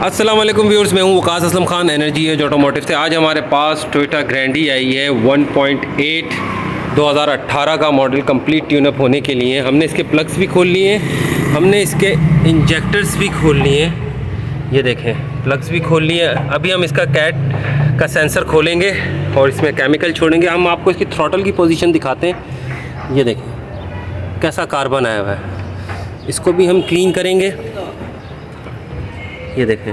अस्सलाम वालेकुम व्यूअर्स, मैं हूं Waqas Aslam Khan, Energy Edge Automotive से। आज हमारे पास टोयोटा ग्रैंडी आई है 1.8 2018 का मॉडल कंप्लीट ट्यूनअप होने के लिए। हमने इसके प्लग्स भी खोल लिए हैं, हमने इसके इंजेक्टर्स भी खोल लिए हैं। ये देखें, प्लग्स भी खोल लिए हैं। अभी हम इसका कैट का सेंसर खोलेंगे और इसमें केमिकल छोड़ेंगे। हम आपको इसकी थ्रॉटल की पोजीशन दिखाते हैं। ये देखें कैसा कार्बन आया हुआ है, इसको भी हम क्लीन करेंगे। ये देखें,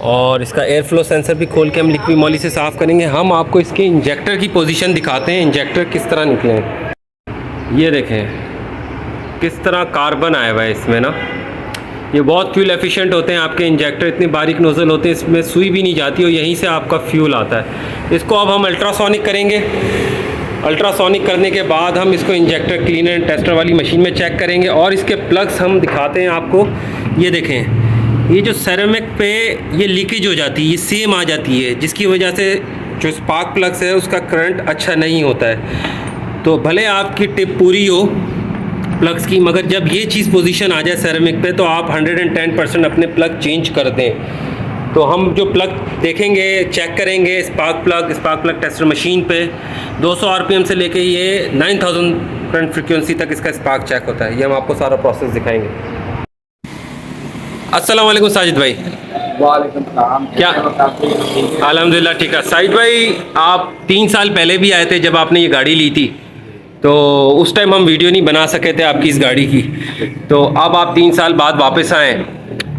और इसका एयर फ्लो सेंसर भी खोल के हम लिक्विड मॉली से साफ़ करेंगे। हम आपको इसके इंजेक्टर की पोजीशन दिखाते हैं, इंजेक्टर किस तरह निकले हैं। ये देखें किस तरह कार्बन आया हुआ है इसमें ना। ये बहुत फ्यूल एफिशिएंट होते हैं आपके इंजेक्टर, इतनी बारीक नोज़ल होते हैं, इसमें सुई भी नहीं जाती और यहीं से आपका फ्यूल आता है। इसको अब हम अल्ट्रासोनिक करेंगे। अल्ट्रासोनिक करने के बाद हम इसको इंजेक्टर क्लीनर एंड टेस्टर वाली मशीन में चेक करेंगे और इसके प्लग्स हम दिखाते हैं आपको। ये देखें, ये जो सेरेमिक पे ये लीकेज हो जाती है, ये सेम आ जाती है, जिसकी वजह से जो स्पार्क प्लग्स है उसका करंट अच्छा नहीं होता है। तो भले आपकी टिप पूरी हो प्लग्स की, मगर जब ये चीज़ पोजीशन आ जाए सेरेमिक पे तो आप 110% अपने प्लग चेंज कर दें। तो हम जो प्लग देखेंगे, चेक करेंगे स्पार्क प्लग टेस्टर मशीन पे 200 RPM से लेके ये 9000 करंट फ्रीक्वेंसी तक इसका स्पार्क चेक होता है। ये हम आपको सारा प्रोसेस दिखाएंगे। अस्सलाम वालेकुम साजिद भाई। वालेकुम सलाम। क्या अल्हम्दुलिल्लाह ठीक है। साजिद भाई, आप 3 साल पहले भी आए थे जब आपने ये गाड़ी ली थी, तो उस टाइम हम वीडियो नहीं बना सके थे आपकी इस गाड़ी की। तो अब आप 3 साल बाद वापस आए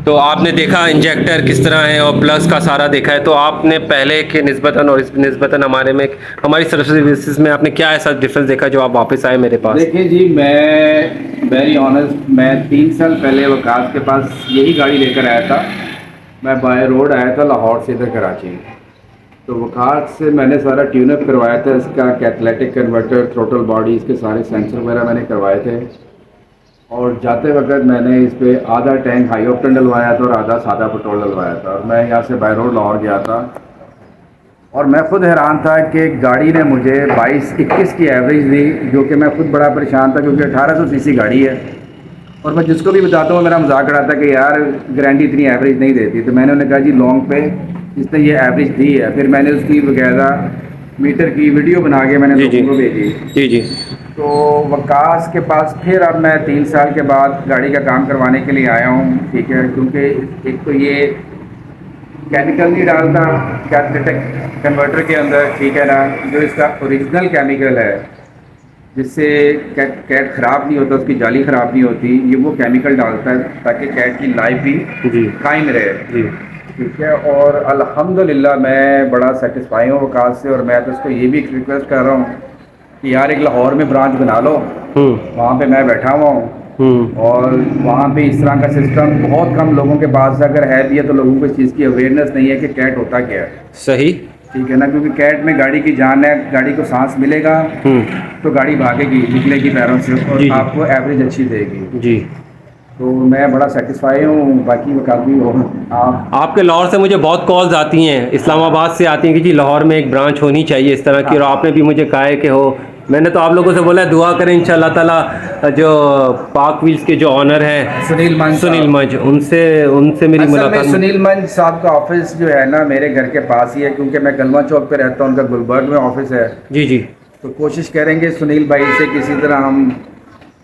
तो आपने देखा इंजेक्टर किस तरह है और प्लस का सारा देखा है। तो आपने पहले के निस्बतन और इस निस्बतन हमारी सर्विसेज में आपने क्या ऐसा डिफरेंस देखा जो आप वापस आए मेरे पास? देखिए जी, मैं वेरी ऑनेस्ट, मैं 3 साल पहले वकास के पास यही गाड़ी लेकर आया था। मैं बाय रोड आया था लाहौर से इधर कराची। तो वकास से मैंने सारा ट्यूनअप करवाया था, इसका कैटलिटिक कन्वर्टर, थ्रोटल बॉडी, इसके सारे सेंसर वगैरह मैंने करवाए थे। और जाते वक्त मैंने इस पर आधा टैंक हाई ऑक्टेन डलवाया था और आधा सादा पेट्रोल डलवाया था। और मैं यहाँ से बाय रोड लाहौर गया था और मैं ख़ुद हैरान था कि गाड़ी ने मुझे 22-21 की एवरेज दी, जो कि मैं खुद बड़ा परेशान था क्योंकि 1800 सीसी गाड़ी है। और मैं जिसको भी बताता हूँ मेरा मजाक उड़ाता कि यार ग्रैंडी इतनी एवरेज नहीं देती। तो मैंने उन्हें कहा जी लॉन्ग पे इसने ये एवरेज दी है। फिर मैंने उसकी वगैरह मीटर की वीडियो बना के मैंने लोगों को भेजी। जी जी। तो वकास के पास फिर अब मैं 3 साल के बाद गाड़ी का काम करवाने के लिए आया हूँ, ठीक है। क्योंकि एक तो ये केमिकल नहीं डालता कैटलिटिक कन्वर्टर के अंदर, ठीक है ना, जो इसका ओरिजिनल केमिकल है जिससे कैट ख़राब नहीं होता, उसकी जाली ख़राब नहीं होती, ये वो केमिकल डालता है ताकि कैट की लाइफ भी कायम रहे, जी ठीक है। और अल्हम्दुलिल्लाह मैं बड़ा सेटिस्फाई हूँ वकास से। और मैं तो उसको ये भी रिक्वेस्ट कर रहा हूँ कि यार एक लाहौर में ब्रांच बना लो, वहाँ पे मैं बैठा हुआ हूँ और वहाँ पे इस तरह का सिस्टम बहुत कम लोगों के पास अगर है भी है, तो लोगों को इस चीज़ की अवेयरनेस नहीं है कि कैट होता क्या है। सही, ठीक है ना, क्योंकि कैट में गाड़ी की जान है, गाड़ी को सांस मिलेगा तो गाड़ी भागेगी, निकलेगी पैरों से और आपको एवरेज अच्छी देगी जी। तो मैं बड़ा सेटिस्फाई हूँ। बाकी काफ़ी हो आपके लाहौर से मुझे बहुत कॉल्स आती हैं, इस्लामाबाद से आती हैं कि जी लाहौर में एक ब्रांच होनी चाहिए इस तरह की। और आपने भी मुझे कहा है कि हो, मैंने तो आप लोगों से बोला है दुआ करें इंशाल्लाह ताला जो पाक व्हील्स के जो ऑनर हैं सुनील मंज, उनसे मेरी मुलाकात। सुनील मंज साहब का ऑफिस जो है ना मेरे घर के पास ही है, क्योंकि मैं गलवा चौक पे रहता हूँ, उनका गुलबर्ग में ऑफिस है। जी जी। तो कोशिश करेंगे सुनील भाई से किसी तरह हम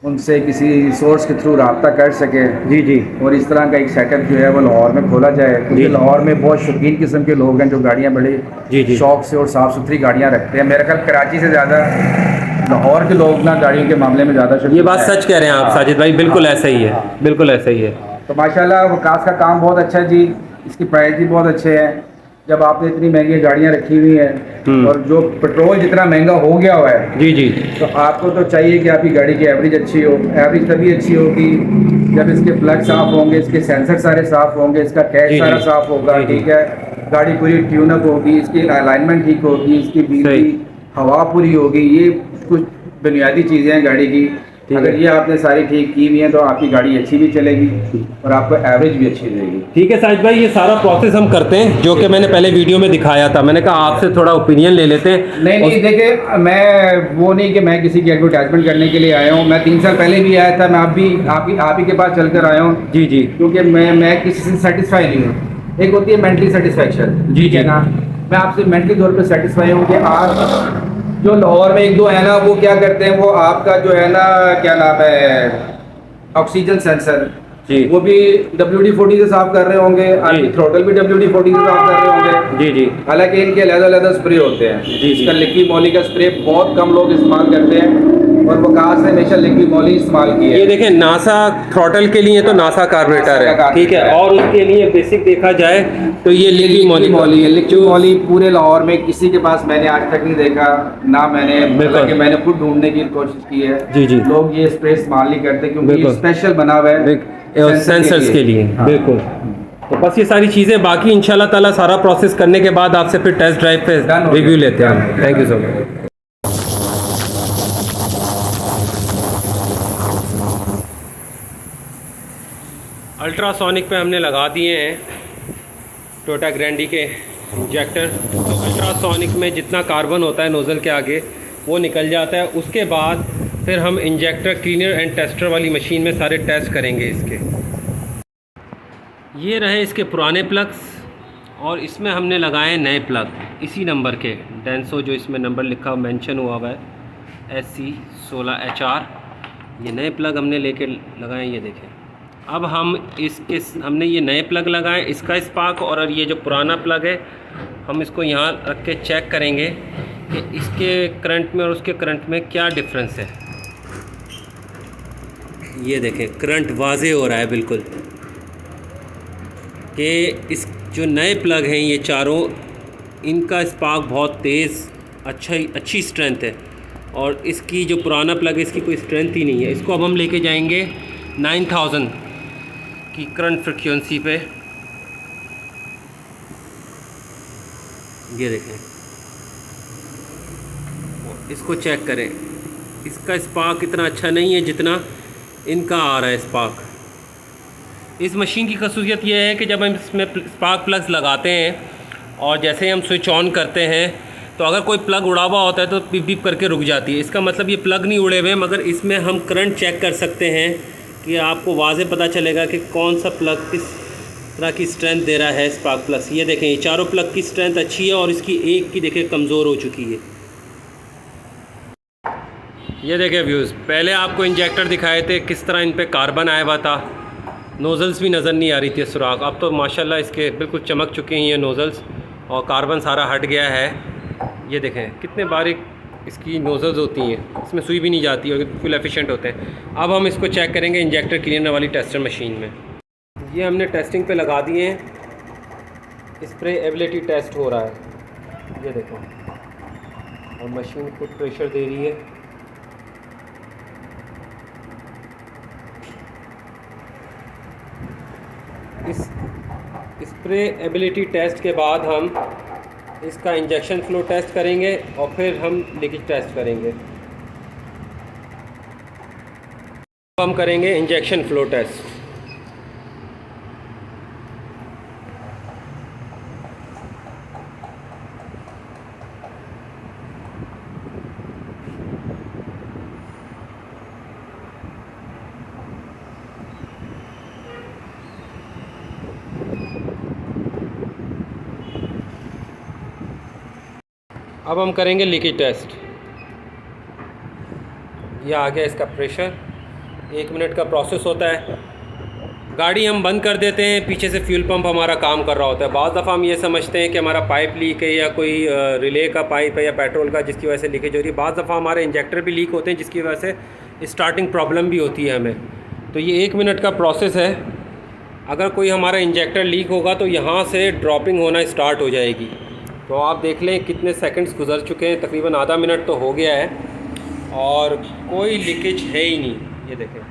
उनसे किसी सोर्स के थ्रू रब्ता कर सके। जी जी। और इस तरह का एक सेटअप जो है वो लाहौर में खोला जाए, क्योंकि लाहौर में बहुत शौकीन किस्म के लोग हैं जो गाड़ियाँ बड़े शौक से और साफ़ सुथरी गाड़ियाँ रखते हैं। मेरे ख्याल कराची से ज़्यादा लाहौर के लोग ना गाड़ियों के मामले में ज़्यादा शौकीन। ये बात सच कह रहे हैं आप साजिद भाई, बिल्कुल ऐसा ही है, बिल्कुल ऐसा ही है। तो माशाल्लाह वकास का काम बहुत अच्छा है जी, इसकी प्राइस भी बहुत अच्छे है। जब आपने इतनी महंगी गाड़ियाँ रखी हुई हैं और जो पेट्रोल जितना महंगा हो गया हुआ है, जी जी, तो आपको तो चाहिए कि आपकी गाड़ी की एवरेज अच्छी हो। एवरेज तभी अच्छी होगी जब इसके प्लग साफ़ होंगे, इसके सेंसर सारे साफ़ होंगे, इसका कैट सारा साफ़ होगा, ठीक है, गाड़ी पूरी ट्यूनअप होगी, इसकी अलाइनमेंट ठीक होगी, इसकी बिजली हवा पूरी होगी। ये कुछ बुनियादी चीज़ें हैं गाड़ी की ठीक अगर है। ये आपने सारी ठीक की हुई है तो आपकी गाड़ी अच्छी भी चलेगी और आपको एवरेज भी अच्छी देगी। ठीक है साजिद भाई, ये सारा प्रोसेस हम करते हैं जो कि मैंने पहले वीडियो में दिखाया था। मैंने कहा आपसे थोड़ा ओपिनियन ले लेते हैं। नहीं देखिए, मैं वो नहीं कि मैं किसी की एडवर्टाइजमेंट करने के लिए आया हूँ। मैं 3 साल पहले भी आया था, मैं आप ही के पास चलकर आया हूँ। जी जी क्योंकि मैं किसी से सेटिस्फाई नहीं हूँ। एक होती है मेंटली सेटिस्फेक्शन, जी, ठीक है जी। ना। मैं आपसे मेंटली तौर पे सेटिस्फाई हूँ कि आप जो लाहौर में एक दो है ना, वो क्या करते हैं, वो आपका जो है ना, क्या नाम है, ऑक्सीजन सेंसर, जी। वो भी WD-40 से साफ कर रहे होंगे, आपकी थ्रोटल भी WD-40 से साफ कर रहे होंगे। जी जी हालांकि इनके अलग-अलग स्प्रे होते हैं। जी, जी। इसका लिक्विड मॉली का स्प्रे बहुत कम लोग इस्तेमाल करते हैं और वकास ने हमेशा लिक्विड मॉली इस्तेमाल की है। ये देखें, नासा थ्रॉटल के लिए तो नासा कार्बोरेटर नासा है, का ठीक है। कार्बोरेटर है। और उसके लिए बेसिक देखा जाए तो ये लिक्विड मॉली है। लिक्विड मॉली पूरे लाहौर में किसी के पास मैंने आज तक नहीं देखा ना। मैंने हालांकि मैंने खुद ढूंढने की कोशिश की है। जी, जी। लोग ये स्प्रे इस्तेमाल नहीं करते क्योंकि ये बिल्कुल। स्पेशल बना हुआ है सेंसर्स के लिए। हाँ। बिल्कुल। तो बस ये सारी चीज़ें, बाकी इंशाल्लाह ताला सारा प्रोसेस करने के बाद आपसे फिर टेस्ट ड्राइव पे Done हो रिव्यू गया। लेते हैं। Thank you so much. Ultrasonic पे हमने लगा दिए हैं टोयोटा ग्रैंडी के इंजेक्टर। तो अल्ट्रासोनिक में जितना कार्बन होता है नोज़ल के आगे वो निकल जाता है। उसके बाद फिर हम इंजेक्टर क्लीनर एंड टेस्टर वाली मशीन में सारे टेस्ट करेंगे इसके। ये रहे इसके पुराने प्लग्स और इसमें हमने लगाए नए प्लग इसी नंबर के, डेंसो जो इसमें नंबर लिखा मेंशन हुआ है SC16HR। ये नए प्लग हमने लेके लगाए, ये देखें। अब हम हमने ये नए प्लग लगाए, इसका स्पार्क और ये जो पुराना प्लग है हम इसको यहाँ रख के चेक करेंगे कि इसके करंट में और उसके करंट में क्या डिफरेंस है। ये देखें, करंट वाज़े हो रहा है बिल्कुल कि इस जो नए प्लग हैं ये चारों, इनका स्पार्क बहुत तेज़ अच्छी स्ट्रेंथ है और इसकी जो पुराना प्लग है इसकी कोई स्ट्रेंथ ही नहीं है। इसको अब हम लेके जाएंगे 9000 की करंट फ्रिक्वेंसी पे। ये देखें, इसको चेक करें, इसका स्पार्क इतना अच्छा नहीं है जितना इनका आ रहा है स्पार्क। इस मशीन की खसूसियत यह है कि जब हम इसमें स्पार्क प्लग्स लगाते हैं और जैसे हम स्विच ऑन करते हैं तो अगर कोई प्लग उड़ा हुआ होता है तो बीप बीप करके रुक जाती है। इसका मतलब ये प्लग नहीं उड़े हुए, मगर इसमें हम करंट चेक कर सकते हैं कि आपको वाज़े पता चलेगा कि कौन सा प्लग किस तरह की स्ट्रेंथ दे रहा है स्पार्क प्लग। ये देखें, ये चारों प्लग की स्ट्रेंथ अच्छी है और इसकी एक की देखें कमज़ोर हो चुकी है। ये देखें व्यूज़, पहले आपको इंजेक्टर दिखाए थे किस तरह इन पे कार्बन आया हुआ था, नोज़ल्स भी नज़र नहीं आ रही थी सुराख। अब तो माशाल्लाह इसके बिल्कुल चमक चुके हैं ये नोज़ल्स और कार्बन सारा हट गया है। ये देखें कितने बारीक इसकी नोज़ल्स होती हैं, इसमें सुई भी नहीं जाती और फुल एफिशिएंट होते हैं। अब हम इसको चेक करेंगे इंजेक्टर क्लीनर वाली टेस्टर मशीन में। ये हमने टेस्टिंग पे लगा दिए हैं, स्प्रे एबिलिटी टेस्ट हो रहा है। ये देखो, और मशीन खुद प्रेशर दे रही है। इस स्प्रे एबिलिटी टेस्ट के बाद हम इसका इंजेक्शन फ्लो टेस्ट करेंगे और फिर हम लीकेज टेस्ट करेंगे। अब हम करेंगे इंजेक्शन फ्लो टेस्ट। अब हम करेंगे लीकेज टेस्ट। यह आ गया इसका प्रेशर, 1 मिनट का प्रोसेस होता है। गाड़ी हम बंद कर देते हैं, पीछे से फ्यूल पंप हमारा काम कर रहा होता है। बाज़ दफ़ा हम ये समझते हैं कि हमारा पाइप लीक है या कोई रिले का पाइप है या पेट्रोल का जिसकी वजह से लीकेज हो रही है। बाज़ दफ़ा हमारे इंजेक्टर भी लीक होते हैं जिसकी वजह से स्टार्टिंग प्रॉब्लम भी होती है हमें। तो ये 1 मिनट का प्रोसेस है। अगर कोई हमारा इंजेक्टर लीक होगा तो यहाँ से ड्रॉपिंग होना स्टार्ट हो जाएगी। तो आप देख लें कितने सेकंड्स गुजर चुके हैं, तकरीबन आधा मिनट तो हो गया है और कोई लीकेज है ही नहीं। ये देखें,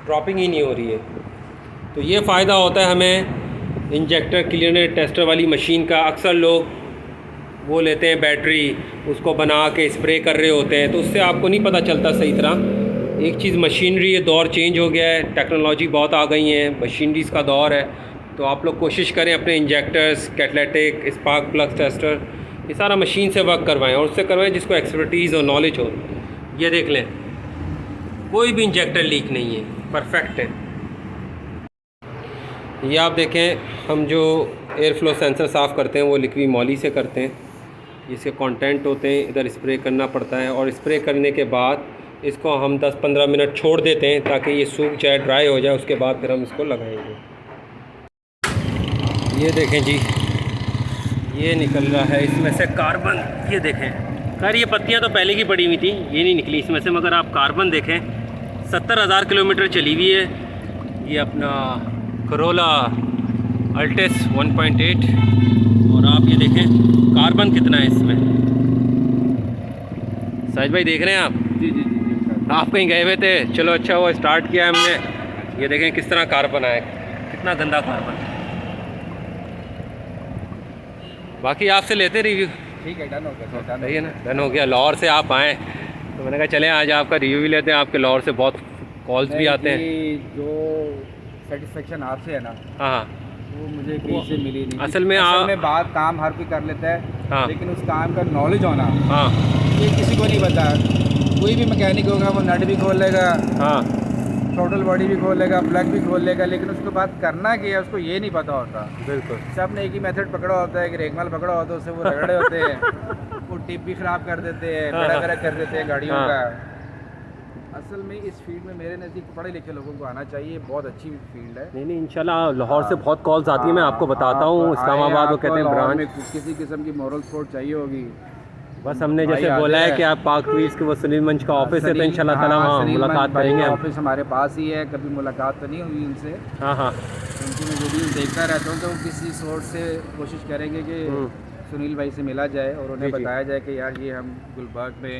ड्रॉपिंग ही नहीं हो रही है। तो ये फ़ायदा होता है हमें इंजेक्टर क्लीनर टेस्टर वाली मशीन का। अक्सर लोग वो लेते हैं बैटरी, उसको बना के स्प्रे कर रहे होते हैं, तो उससे आपको नहीं पता चलता सही तरह एक चीज़ मशीनरी, ये दौर चेंज हो गया है, टेक्नोलॉजी बहुत आ गई है, मशीनरीज़ का दौर है। तो आप लोग कोशिश करें अपने injectors, catalytic, spark plug tester, ये सारा मशीन से वर्क करवाएं और उससे करवाएं जिसको एक्सपर्टीज़ और नॉलेज हो। ये देख लें, कोई भी इंजेक्टर लीक नहीं है, परफेक्ट है। ये आप देखें, हम जो एयर फ्लो सेंसर साफ़ करते हैं वो लिक्विड मॉली से करते हैं। इसके कंटेंट होते हैं, इधर स्प्रे करना पड़ता है और स्प्रे करने के बाद इसको हम 10-15 मिनट छोड़ देते हैं ताकि ये सूख जाए, ड्राई हो जाए। उसके बाद फिर हम इसको लगाएंगे। ये देखें जी, ये निकल रहा है इसमें से कार्बन। ये देखें, खैर ये पत्तियां तो पहले की पड़ी हुई थी, ये नहीं निकली इसमें से, मगर आप कार्बन देखें 70,000 किलोमीटर चली हुई है। ये अपना करोला अल्टिस 1.8 और आप ये देखें कार्बन कितना है इसमें। साजिद भाई देख रहे हैं आप? जी जी जी, आप कहीं गए हुए थे, चलो अच्छा हुआ स्टार्ट किया हमने। ये देखें किस तरह कार्बन आया, कितना गंदा कार्बन। बाकी आपसे लेते रिव्यू। ठीक है, डन हो गया, डन सही है ना, डन हो गया। लाहौर से आप आएँ तो मैंने कहा चलें आज आपका रिव्यू भी लेते हैं। आपके लाहौर से बहुत कॉल्स भी आते हैं। जो सेटिस्फेक्शन आपसे है ना, हाँ, वो मुझे कहीं से मिली नहीं। असल में बात काम हर कोई कर लेता है, हाँ, लेकिन उस काम का नॉलेज होना हाँ, ये किसी को नहीं पता। कोई भी मैकेनिक होगा वो नट भी खोल लेगा, हाँ, टोटल बॉडी भी खोल लेगा, प्लग भी खोल लेगा, लेकिन उसको बात करना क्या है उसको ये नहीं पता होता। बिल्कुल। सब ने एक ही मेथड पकड़ा होता है कि रेगमाल पकड़ा होता है, उससे वो रगड़े होते हैं, वो टिप भी ख़राब कर देते हैं, हाँ, बड़ा कर देते हैं गाड़ियों हाँ। का। असल में इस फील्ड में मेरे नज़दीक पढ़े लिखे लोगों को आना चाहिए, बहुत अच्छी फील्ड है। नहीं नहीं, इंशाल्लाह लाहौर से बहुत कॉल्स आती है, मैं आपको बताता हूँ। इस्लामाबाद वो कहते हैं लाहौर में ब्रांच। किसी किस्म की मॉरल सपोर्ट चाहिए होगी, बस हमने भाई जैसे आते बोला है हैं। कि आप पाक ट्वीज के वो सुनील मंच का ऑफिस है, तो इंशाल्लाह ताला वहाँ मुलाकात करेंगे हम। ऑफिस हमारे पास ही है, कभी मुलाकात तो नहीं हुई उनसे, हाँ हाँ, उनकी मैं वीडियो देखता रहता हूँ, तो किसी सोर्स से कोशिश करेंगे कि सुनील भाई से मिला जाए और उन्हें जी, जी। बताया जाए कि यार ये हम गुलबर्ग में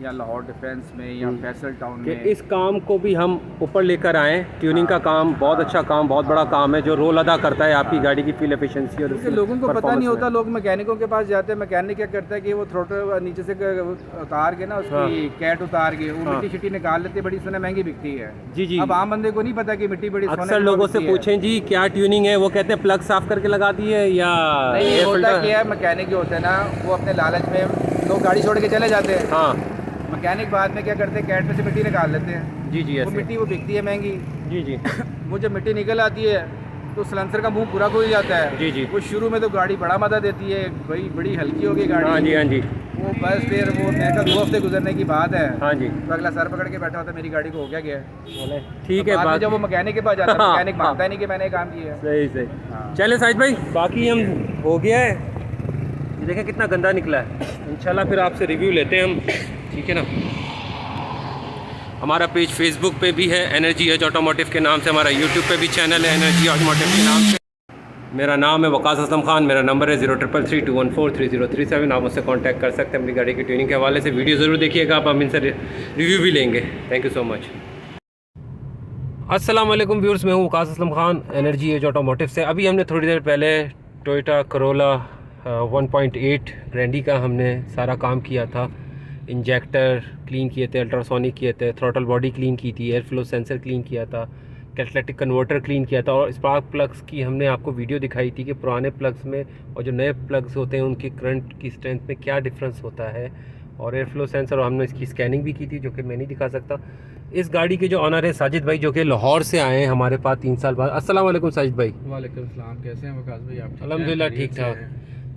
या लाहौर डिफेंस में या फैसल टाउन कि में इस काम को भी हम ऊपर लेकर आएँ। ट्यूनिंग का काम बहुत अच्छा काम, बहुत बड़ा काम है जो रोल अदा करता है आपकी गाड़ी की फ्यूल एफिशिएंसी और क्योंकि लोगों को पता नहीं होता। लोग मैकेनिकों के पास जाते हैं, मैकेनिक क्या करता है कि वो थ्रोटल नीचे से उतार के ना उसकी कैट उतार के वो मिट्टी शिट्टी निकाल लेते, बड़ी सोने महंगी बिकती है। जी जी। अब आम बंदे को नहीं पता कि मिट्टी बड़ी सोने अक्सर लोगों से पूछें जी क्या ट्यूनिंग है, वो कहते हैं प्लग साफ करके लगा दी है या नहीं। एयर होता फिल्टर। क्या है, मैकेनिक जो होते हैं ना वो अपने लालच में लोग गाड़ी छोड़ के चले जाते हैं। हाँ, मैकेनिक बाद में क्या करते हैं, कैट में से मिट्टी निकाल लेते हैं। जी जी, वो ऐसे। मिट्टी वो बिकती है महंगी। जी जी, वो जब मिट्टी निकल आती है तो सिलेंसर का मुंह पूरा खुल जाता है। जी जी। वो शुरू में तो गाड़ी बड़ा मदद देती है, भाई बड़ी हल्की होगी गाड़ी। हाँ जी, हाँ जी, वो बस फिर वो मेरे का 2 हफ्ते गुजरने की बात है, हाँ जी। तो अगला सर पकड़ के बैठा होता है मेरी गाड़ी को हो क्या गया। ठीक तो है, बाद में बात जब वो मैकेनिक के पास जाता है, हाँ, मैकेनिक हाँ। मानता ही नहीं कि मैंने ये काम किया है। सही सही। हाँ। चले साजिद भाई, बाकी हम हो गया है। ये देखें कितना गंदा निकला है। इंशाल्लाह फिर आपसे रिव्यू लेते हैं हम, ठीक है ना। हमारा पेज फेसबुक पे भी है एनर्जी एज ऑटोमोटिव के नाम से, हमारा यूट्यूब पे भी चैनल है एनर्जी ऑटोमोटिव के नाम से। मेरा नाम है वकास असलम खान, मेरा नंबर है 0333214337। आप मुझसे कांटेक्ट कर सकते हैं अपनी गाड़ी की ट्यूनिंग के हवाले से। वीडियो ज़रूर देखिएगा आप, हम इनसे रिव्यू भी लेंगे। Thank you so much. अस्सलाम वालेकुम व्यूअर्स, मैं हूँ Waqas Aslam Khan Energy Edge Automotive से। अभी हमने थोड़ी देर पहले टोयोटा करोला 1.8 ग्रैंडी का हमने सारा काम किया था। इंजेक्टर क्लीन किए थे, अल्ट्रासोनिक किए थे, थ्रॉटल बॉडी क्लीन की थी, एयर फ्लो सेंसर क्लीन किया था, कैटलिटिक कन्वर्टर क्लीन किया था और स्पार्क प्लग्स की हमने आपको वीडियो दिखाई थी कि पुराने प्लग्स में और जो नए प्लग्स होते हैं उनकी करंट की स्ट्रेंथ में क्या डिफरेंस होता है। और एयर फ्लो सेंसर, और हमने इसकी स्कैनिंग भी की थी जो कि मैं नहीं दिखा सकता। इस गाड़ी के जो ऑनर है साजिद भाई, जो कि लाहौर से आए हैं हमारे पास 3 साल बाद। अस्सलाम वालेकुम साजिद भाई। वालेकुम सलाम, कैसे हैं वकास भाई आप? अल्हम्दुलिल्लाह ठीक ठाक।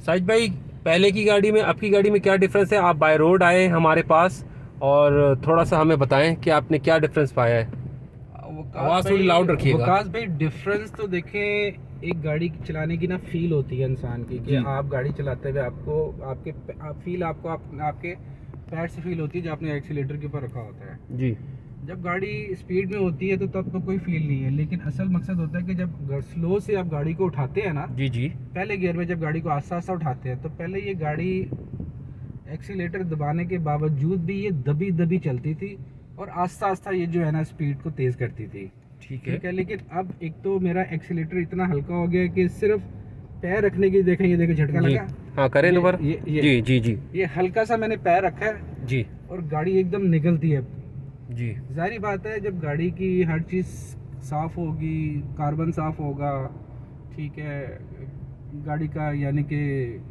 साजिद भाई, पहले की गाड़ी में अब की गाड़ी में क्या डिफरेंस है? आप बाय रोड आए हमारे पास और थोड़ा सा हमें बताएं कि आपने क्या डिफरेंस पाया है। आवाज़ थोड़ी लाउड रखिएगा। वकास भाई, डिफरेंस तो देखें, एक गाड़ी चलाने की ना फील होती है इंसान की कि आप गाड़ी चलाते हुए आपको आपके पैर से फील होती है जो आपने एक्सीलेटर के ऊपर रखा होता है जी। जब गाड़ी स्पीड में होती है तो तब तो कोई फील नहीं है, लेकिन असल मकसद होता है कि जब स्लो से आप गाड़ी को उठाते हैं ना, जी जी, पहले गियर में जब गाड़ी को आस्ता आस्ता उठाते हैं तो पहले ये गाड़ी एक्सीलेटर दबाने के बावजूद भी ये दबी दबी चलती थी और आस्ता आस्ता ये जो है ना स्पीड को तेज करती थी। ठीक है, लेकिन अब एक तो मेरा एक्सीलेटर इतना हल्का हो गया कि सिर्फ पैर रखने की देखें, ये देखें झटका लगा। हाँ करें दोबारा। जी जी जी ये हल्का सा मैंने पैर रखा है जी और गाड़ी एकदम निकलती है। जी जाहिर बात है जब गाड़ी की हर चीज़ साफ़ होगी, कार्बन साफ़ होगा, ठीक है, गाड़ी का यानी कि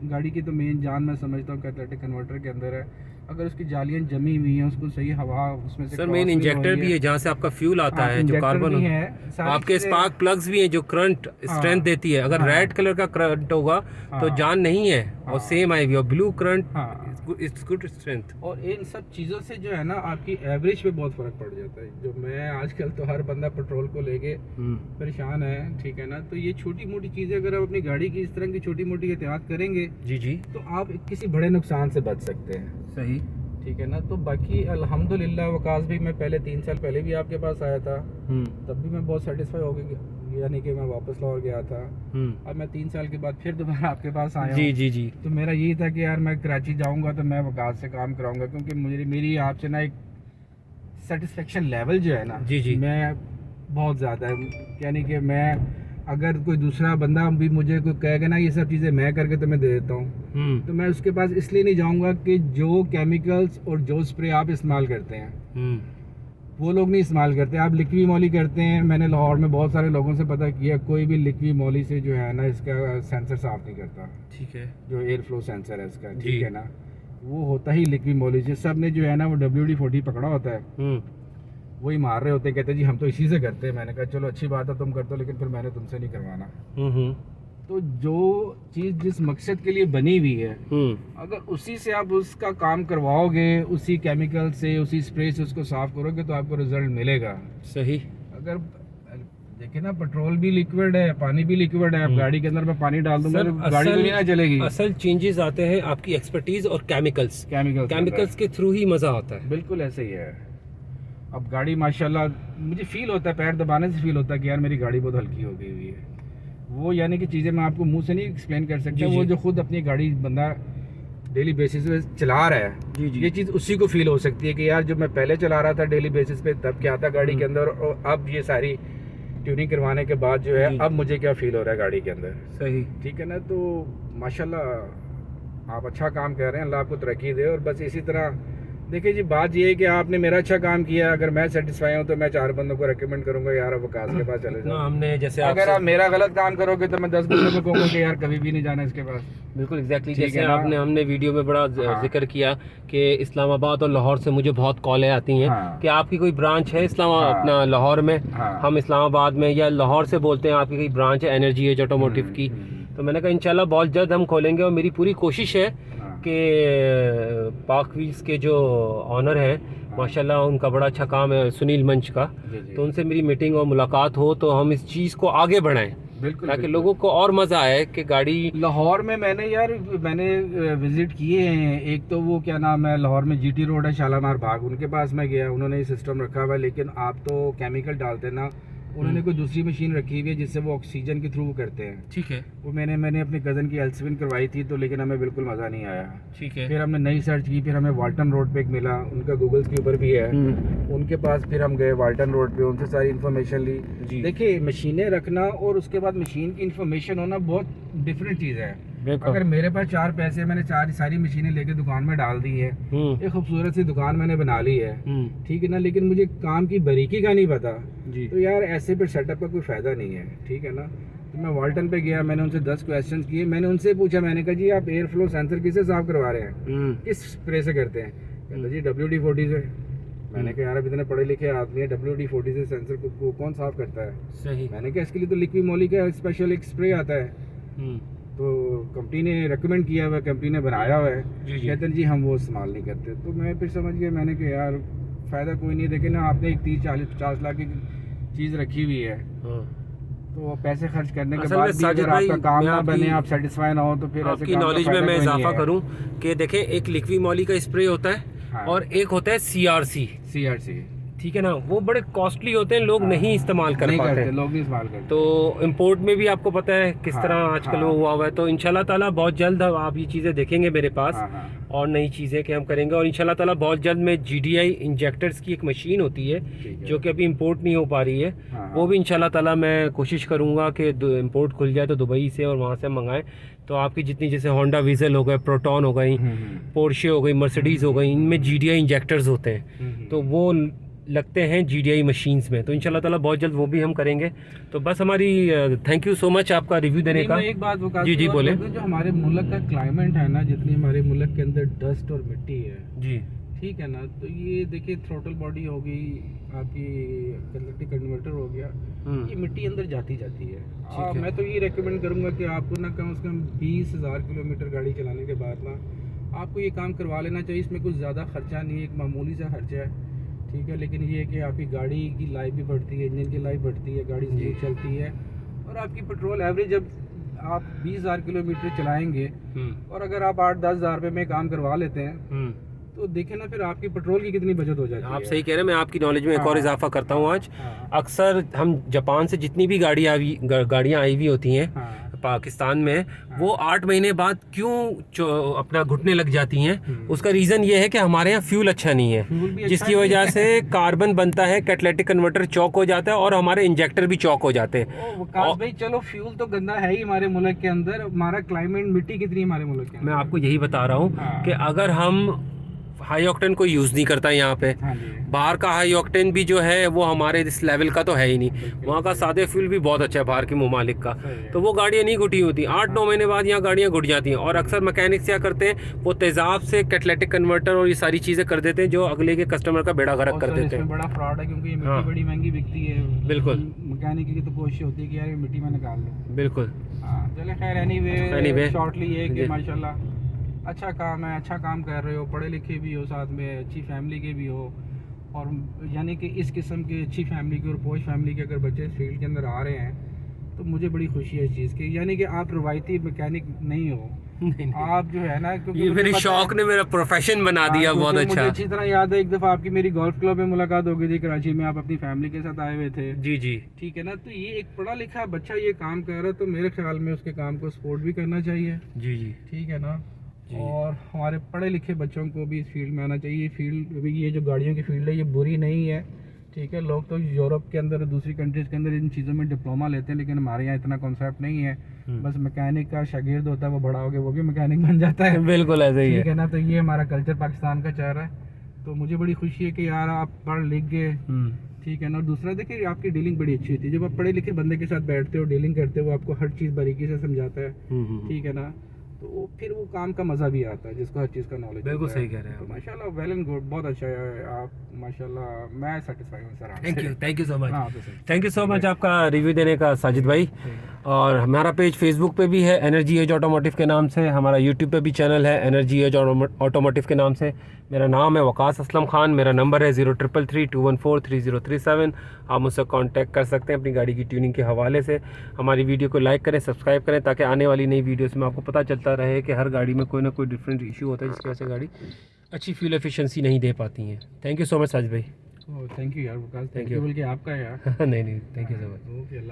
गाड़ी की तो मेन जान मैं समझता हूँ कैटालिटिक कन्वर्टर के अंदर है। अगर उसकी जालियाँ जमी हुई हैं, उसको सही हवा उसमें से सर, क्रॉस मेन नहीं हो इंजेक्टर रही भी है जहाँ से आपका फ्यूल आता हाँ, है, जो इंजेक्टर कार्बन भी है, सारी आपके चीज़ें- स्पार्क प्लग्स भी हैं जो करंट स्ट्रेंथ हाँ, देती है। अगर हाँ, रेड कलर का करंट होगा तो हाँ, जान नहीं है, और हाँ, सेम आएगी, और ब्लू करंट हाँ। It's good strength. और इन सब चीज़ों से जो है ना आपकी एवरेज पे बहुत फ़र्क पड़ जाता है। जो मैं आजकल तो हर बंदा पेट्रोल को लेके परेशान है, ठीक है ना, तो ये छोटी मोटी चीज़ें अगर आप अपनी गाड़ी की इस तरह की छोटी मोटी एहतियात करेंगे जी जी, तो आप किसी बड़े नुकसान से बच सकते हैं, सही। ठीक है ना। तो बाकी अल्हम्दुलिल्लाह वकास भी मैं पहले 3 साल पहले भी आपके पास आया था, तब भी मैं बहुत सेटिस्फाई हो गया, यानी कि मैं वापस लाहौर गया था। अब मैं 3 साल के बाद फिर दोबारा आपके पास आया जी हूँ। जी जी, तो मेरा यही था कि यार मैं कराची जाऊंगा तो मैं वकास से काम कराऊंगा, क्योंकि मुझे मेरी आपसे ना एक सेटिस्फेक्शन लेवल जो है ना, जी जी, मैं बहुत ज़्यादा है, यानी कि मैं अगर कोई दूसरा बंदा भी मुझे कोई कहेगा ना ये सब चीज़ें मैं करके तो मैं दे देता हूँ, तो मैं उसके पास इसलिए नहीं जाऊंगा कि जो केमिकल्स और जो स्प्रे आप इस्तेमाल करते हैं वो लोग नहीं इस्तेमाल करते। आप लिक्वी मॉली करते हैं, मैंने लाहौर में बहुत सारे लोगों से पता किया, कोई भी लिक्वी मॉली से जो है ना इसका सेंसर साफ नहीं करता, ठीक है, जो एयर फ्लो सेंसर है इसका, जी। ठीक है ना, वो होता ही लिक्वी मॉली से। सब ने जो है ना वो WD-40 पकड़ा होता है, वही मार रहे होते हैं, कहते हैं जी हम तो इसी से करते हैं। मैंने कहा चलो अच्छी बात है तुम करते हो, लेकिन फिर मैंने तुमसे नहीं करवाना। तो जो चीज़ जिस मकसद के लिए बनी हुई है, अगर उसी से आप उसका काम करवाओगे, उसी केमिकल से उसी स्प्रे से उसको साफ करोगे तो आपको रिजल्ट मिलेगा। सही। अगर देखिए ना पेट्रोल भी लिक्विड है, पानी भी लिक्विड है, आप गाड़ी के अंदर मैं पानी डाल दूंगा तो गाड़ी तो नहीं ना चलेगी। असल चेंजेस आते हैं आपकी एक्सपर्टीज और केमिकल्स के थ्रू ही मजा आता है। बिल्कुल ऐसे ही है। अब गाड़ी माशाल्लाह मुझे फील होता है, पैर दबाने से फील होता है कि यार मेरी गाड़ी बहुत हल्की हो गई हुई है। वो यानी कि चीज़ें मैं आपको मुंह से नहीं एक्सप्लेन कर सकता, वो जो खुद अपनी गाड़ी बंदा डेली बेसिस पे चला रहा है, जी जी, ये चीज़ उसी को फील हो सकती है कि यार जो मैं पहले चला रहा था डेली बेसिस पे तब क्या था गाड़ी के अंदर, और अब ये सारी ट्यूनिंग करवाने के बाद जो है अब मुझे क्या फील हो रहा है गाड़ी के अंदर। सही, ठीक है ना। तो माशाल्लाह आप अच्छा काम कर रहे हैं, अल्लाह आपको तरक्की दे। और बस इसी तरह देखिए जी, बात ये है कि आपने मेरा अच्छा काम किया, अगर मैं सेटिस्फाई हूँ तो मैं 4 बंदों को रेकमेंड करूंगा यार आप वकास के पास चले जाओ। हमने जैसे अगर आप मेरा गलत काम करोगे तो मैं 10 बंदों को कहूँगा कि यार कभी भी नहीं जाना इसके पास। बिल्कुल एग्जैक्टली, ठीक जैसे है ना? हमने वीडियो में बड़ा जिक्र किया कि इस्लामाबाद और लाहौर से मुझे बहुत कॉलें आती हैं कि आपकी कोई ब्रांच है अपना लाहौर में, हम इस्लामाबाद में या लाहौर से बोलते हैं आपकी कोई ब्रांच है एनर्जी एज ऑटोमोटिव की। तो मैंने कहा इंशाल्लाह बहुत जल्द हम खोलेंगे, और मेरी पूरी कोशिश है कि पाक व्हील्स के जो ऑनर हैं माशाल्लाह उनका बड़ा अच्छा काम है, सुनील मंच का, तो उनसे मेरी मीटिंग और मुलाकात हो तो हम इस चीज़ को आगे बढ़ाएं, बिल्कुल, ताकि लोगों को और मज़ा आए कि गाड़ी। लाहौर में मैंने विजिट किए हैं। एक तो वो क्या नाम है, लाहौर में GT रोड है, शालामार बाग, उनके पास मैं गया, उन्होंने ये सिस्टम रखा हुआ है, लेकिन आप तो केमिकल डालते ना, उन्होंने कोई दूसरी मशीन रखी हुई है जिससे वो ऑक्सीजन के थ्रू करते हैं। ठीक है, वो मैंने अपने कज़न की एल्सविन करवाई थी, तो लेकिन हमें बिल्कुल मज़ा नहीं आया। ठीक है, फिर हमने नई सर्च की, फिर हमें वाल्टन रोड पे एक मिला, उनका गूगल्स के ऊपर भी है, उनके पास फिर हम गए वाल्टन रोड पे, उनसे सारी इन्फॉर्मेशन ली। देखिए मशीनें रखना और उसके बाद मशीन की इन्फॉर्मेशन होना बहुत डिफरेंट चीज़ है। अगर मेरे पास 4 पैसे, मैंने सारी मशीनें लेके दुकान में डाल दी है, एक खूबसूरत सी दुकान मैंने बना ली है, ठीक है ना, लेकिन मुझे काम की बारीकी का नहीं पता जी, तो यार ऐसे फिर सेटअप का कोई फ़ायदा नहीं है, ठीक है ना। तो मैं वाल्टन पे गया, मैंने उनसे 10 क्वेश्चन किए, मैंने उनसे पूछा, मैंने कहा जी आप एयर फ्लो सेंसर किससे साफ करवा रहे हैं, किस स्प्रे से करते हैं? कहते जी WD-40 से। मैंने कहा यार अब इतने पढ़े लिखे आदमी है, WD-40 से सेंसर को कौन साफ करता है? सही। मैंने कहा इसके लिए तो लिक्विड मोली का स्पेशल एक स्प्रे आता है, तो कंपनी ने रेकमेंड किया हुआ है, कंपनी ने बनाया हुआ है, कहते हैं जी हम वो इस्तेमाल नहीं करते। तो मैं फिर समझ गया, मैंने कहा यार फ़ायदा कोई नहीं है, देखिए ना आपने एक 30-40-50 लाख की चीज़ रखी हुई है, तो पैसे खर्च करने के बाद भी अगर आपका काम ना बने, आप सेटिस्फाई ना हो, तो फिर आपकी नॉलेज में मैं इजाफा करूं कि देखें एक लिक्विड मॉली का स्प्रे होता है और एक होता है CRC, ठीक है ना, वो बड़े कॉस्टली होते हैं, लोग नहीं इस्तेमाल कर पाते हैं, लोग नहीं इस्तेमाल करते। तो इंपोर्ट में भी आपको पता है किस तरह आजकल वो हुआ हुआ है। तो इंशाल्लाह ताला बहुत जल्द आप ये चीज़ें देखेंगे मेरे पास, और नई चीज़ें कि हम करेंगे, और इंशाल्लाह ताला बहुत जल्द में GDI इंजेक्टर्स की एक मशीन होती है जो कि अभी इंपोर्ट नहीं हो पा रही है, वो भी इंशाल्लाह ताला मैं कोशिश करूँगा कि इंपोर्ट खुल जाए तो दुबई से और वहाँ से मंगाएं। तो आपकी जितनी जैसे होंडा वीज़ल हो गए, प्रोटॉन हो गई, पोर्शे हो गई, मर्सिडीज़ हो गई, इनमें GDI इंजेक्टर्स होते हैं, तो वो लगते हैं GDI मशीन्स में, तो इंशाल्लाह ताला बहुत जल्द वो भी हम करेंगे। तो बस हमारी थैंक यू सो मच आपका रिव्यू देने का। मैं एक बात वकास जी बोले। जो हमारे मुल्क का क्लाइमेट है ना, जितनी हमारे मुल्क के अंदर डस्ट और मिट्टी है, जी ठीक है ना, तो ये देखिए थ्रोटल बॉडी हो गई आपकी, कैटलिटिक कन्वर्टर हो गया, ये मिट्टी अंदर जाती है। मैं तो ये रेकमेंड करूँगा कि आपको ना कम से कम 20,000 किलोमीटर गाड़ी चलाने के बाद ना आपको ये काम करवा लेना चाहिए। इसमें कुछ ज़्यादा खर्चा नहीं है, एक मामूली सा खर्चा है, ठीक है, लेकिन ये है कि आपकी गाड़ी की लाइफ भी बढ़ती है, इंजन की लाइफ बढ़ती है, गाड़ी स्मूथ चलती है, और आपकी पेट्रोल एवरेज जब आप 20,000 किलोमीटर चलाएँगे और अगर आप 8-10 हज़ार रुपये में काम करवा लेते हैं तो देखें ना फिर आपकी पेट्रोल की कितनी बचत हो जाती है। आप सही कह रहे हैं। मैं आपकी नॉलेज में एक और इजाफा करता हूँ आज। अक्सर हम जापान से जितनी भी गाड़ियाँ आई हुई होती हैं पाकिस्तान में, वो 8 महीने बाद क्यों अपना घुटने लग जाती हैं, उसका रीज़न ये है कि हमारे यहाँ फ्यूल अच्छा नहीं है, जिसकी वजह से कार्बन बनता है, कैटलिटिक कन्वर्टर चौक हो जाता है और हमारे इंजेक्टर भी चौक हो जाते हैं। भाई चलो फ्यूल तो गंदा है ही हमारे मुल्क के अंदर, हमारा क्लाइमेट मिट्टी कितनी हमारे मुल्क के अंदर। मैं आपको यही बता रहा हूँ कि अगर हम हाई ऑक्टेन कोई यूज़ नहीं करता यहाँ पे, बाहर का हाई ऑक्टेन भी जो है वो हमारे इस लेवल का तो है ही नहीं, वहाँ का सादे फ्यूल भी बहुत अच्छा है बाहर के ममालिक का, तो वो गाड़ियाँ नहीं घुटी होती। 8-9 महीने बाद यहाँ गाड़ियाँ घुट जाती हैं, और अक्सर मैकेनिक्स क्या करते हैं, वो तेज़ाब से कैटलिटिक कन्वर्टर और ये सारी चीज़ें कर देते हैं जो अगले के कस्टमर का बेड़ा गर्क कर देते हैं। बड़ा फ्रॉड है क्योंकि ये मिट्टी बड़ी महंगी बिकती है। बिल्कुल, मैकेनिक की तो कोशिश होती है कि यार ये मिट्टी में निकाल लो। बिल्कुल। चले खैर, एनीवे शॉर्टली ये कि माशाल्लाह अच्छा काम है, अच्छा काम कर रहे हो, पढ़े लिखे भी हो, साथ में अच्छी फैमिली के भी हो, और यानी कि इस किस्म की अच्छी फैमिली के और पोश फैमिली के अगर बच्चे इस फील्ड के अंदर आ रहे हैं तो मुझे बड़ी खुशी है इस चीज़ की, यानी कि आप रवायती मैकेनिक नहीं हो, आप जो है ना, क्योंकि ये मेरी शौक ने मेरा प्रोफेशन बना दिया। बहुत अच्छा। मुझे अच्छी तरह याद है एक दफ़ा आपकी मेरी गोल्फ क्लब में मुलाकात हो गई थी कराची में, आप अपनी फैमिली के साथ आए हुए थे। जी ठीक है ना, तो ये एक पढ़ा लिखा बच्चा ये काम कर रहा है, तो मेरे ख्याल में उसके काम को सपोर्ट भी करना चाहिए। जी ठीक है ना, और हमारे पढ़े लिखे बच्चों को भी इस फील्ड में आना चाहिए। फील्ड ये जो गाड़ियों की फील्ड है ये बुरी नहीं है, ठीक है, लोग तो यूरोप के अंदर दूसरी कंट्रीज़ के अंदर इन चीज़ों में डिप्लोमा लेते हैं, लेकिन हमारे यहाँ इतना कॉन्सेप्ट नहीं है। बस मैकेनिक का शागिर्द होता है, वो बड़ा हो गया वो भी मैकेनिक बन जाता है। बिल्कुल ऐसे ही है। ठीक है ना, तो ये हमारा कल्चर पाकिस्तान का चल रहा है, तो मुझे बड़ी खुशी है कि यार आप पढ़ लिख गए, ठीक है ना। और दूसरा देखिए आपकी डीलिंग बड़ी अच्छी होती है, जब आप पढ़े लिखे बंदे के साथ बैठते हो, डीलिंग करते हो, वो आपको हर चीज़ बारीकी से समझाता है, ठीक है ना, तो फिर वो काम का मज़ा भी आता है जिसको हर चीज़ का नॉलेज। बिल्कुल सही कह रहे हैं। तो माशाल्लाह वेल एंड गुड, बहुत अच्छा है आप, माशाल्लाह मैं सेटिस्फाइड हूँ sir. Thank you so much. हाँ, थैंक यू सो मच आपका रिव्यू देने का साजिद भाई। और हमारा पेज फेसबुक पे भी है एनर्जी एज ऑटोमोटिव के नाम से, हमारा यूट्यूब पे भी चैनल है एनर्जी एज ऑटोमोटिव के नाम से। मेरा नाम है वकास असलम खान, मेरा नंबर है 033321433037। आप मुझसे कांटेक्ट कर सकते हैं अपनी गाड़ी की ट्यूनिंग के हवाले से। हमारी वीडियो को लाइक करें, सब्सक्राइब करें, ताकि आने वाली नई वीडियोस में आपको पता चलता रहे कि हर गाड़ी में कोई ना कोई डिफरेंट इशू होता है जिसकी वजह से गाड़ी अच्छी फ्यूल एफिशिएंसी नहीं दे पाती हैं। Thank you so much Sajid भाई। थैंक यू यार वकास, थैंक यू बल्कि आपका यार। नहीं thank you so much. Okay, Allah.